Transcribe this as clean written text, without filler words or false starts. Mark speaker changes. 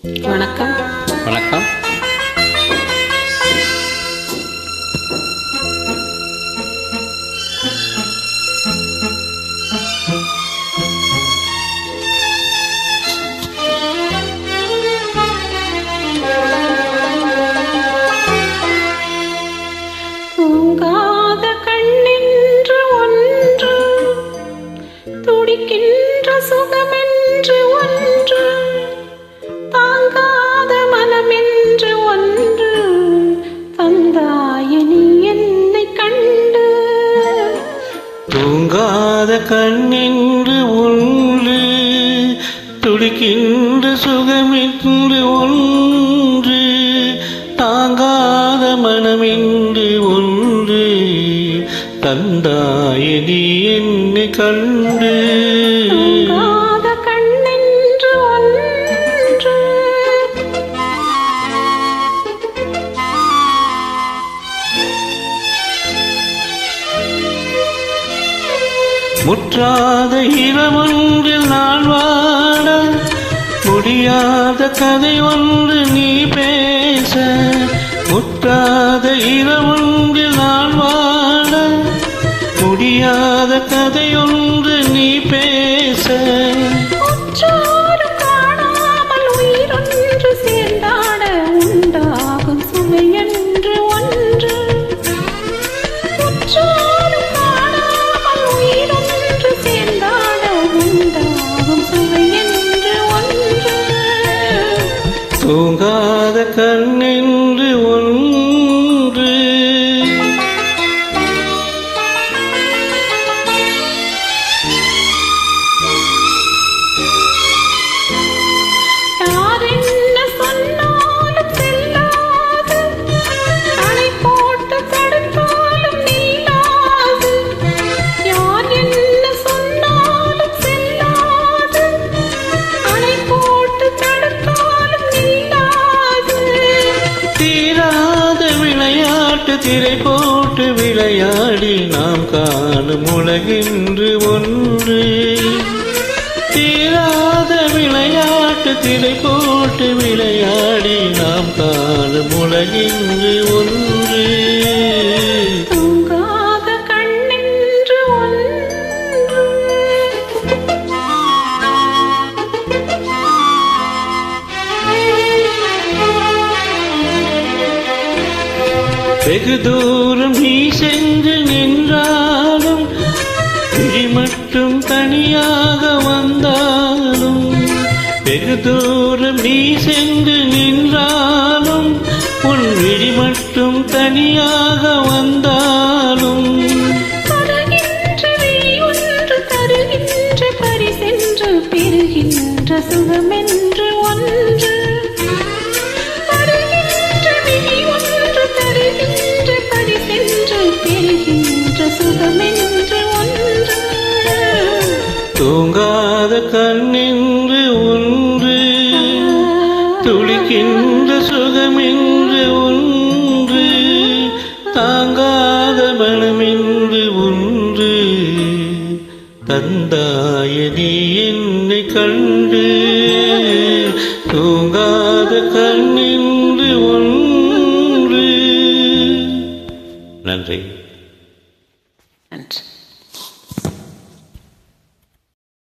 Speaker 1: வணக்கம்.
Speaker 2: வணக்கம்.
Speaker 1: தூங்காத கண்ணென்று ஒன்று, துடிக்கின்ற சுகமென்று ஒன்று, தாங்காத மனமென்று ஒன்று, தந்தாய நீ என்னை கண்டு.
Speaker 2: தூங்காத கண்ணென்று ஒன்று, துடிக்கின்ற சுகமென்று ஒன்று, தாங்காத மனமென்று ஒன்று, தந்தாய நீ என்னை கண்டு.
Speaker 1: தூங்காத கண்ணென்று ஒன்று.
Speaker 2: முற்றாத இரவொன்றில் நான் வாட, முடியாத கதை ஒன்று நீ பேச. முற்றாத இரவொன்றில் நான் வாட, முடியாத கதை ஒன்று நீ பேச.
Speaker 1: உற்றாரும் காணாமல் உயிரொன்று சேர்ந்தாட, உண்டாகும் சுமையென்று ஒன்று. உற்றாரும் காணாமல் உயிரொன்று சேர்ந்தாட, உண்டாகும் சுமையென்று ஒன்று.
Speaker 2: தூங்காத கண்ணென்று ஒன்று.
Speaker 1: யார் என்ன சொன்னாலும் செல்லாது, தடை போட்டு தடுத்தாலும் நீளாது. யார் என்ன சொன்னாலும் செல்லாது, தடை போட்டு தடுத்தாலும் நீளாது.
Speaker 2: தீராத விளையாட்டு திரை போட்டு விளையாடி நாம் காணும் உலகென்று ஒன்று. தீராத விளையாட்டு திரை போட்டு விளையாடி நாம் காணும் உலகென்று ஒன்று.
Speaker 1: தூங்காத கண்ணென்று ஒன்று.
Speaker 2: வெகு தூரம் நீ சென்று நின்றாலும், விழி மட்டும் தனியாக வந்தாலும். வெகு தூரம் நீ சென்று நின்றாலும், உன் விழி மட்டும் தனியாக வந்தாலும்.
Speaker 1: தருகின்ற விழி ஒன்று, தருகின்ற பரிசென்று, பெறுகின்ற சுகமென்று ஒன்று. தருகின்ற விழி ஒன்று, தருகின்ற பரிசென்று, பெறுகின்ற சுகமென்று ஒன்று.
Speaker 2: தூங்காத கண்ணென்று ஒன்று, துளிக்கின்ற சுகமென்று ஒன்று, தாங்காத மனமென்று ஒன்று, தந்தாய நீ என்னை கண்டு. தூங்காத கண்ணென்று ஒன்று. நன்றி.